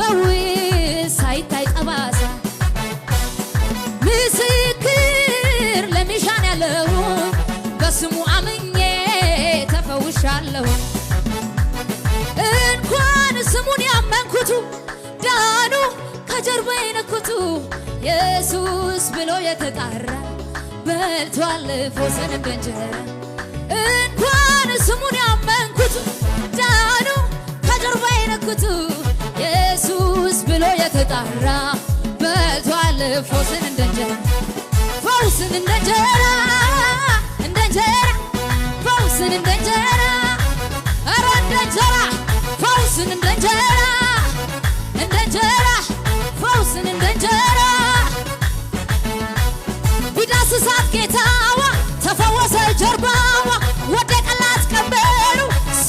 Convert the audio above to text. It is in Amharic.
ፈውስ ሳይታይ ጠባሳ ምስክር ለሚሻን ያለው በስሙ አምኜ ተፈውሻለሁ። እንኳን ስሙን ያመንኩቱ ዳኑ ከጀርባዬ ነኩቱ ኢየሱስ ብሎ የተጣራ በልቷል ፈውስን እንደ እንጀራ። እንኳን ስሙን ያመንኩቱ ዳኑ ከጀርባዬ ነኩቱ ኢየሱስ ብሎ የተጣራ በልቷል ፈውስን እንደ እንጀራ። ፈውስን እንደ እንጀራ እንደ እንጀራ ፈውስን እንደ እንጀራ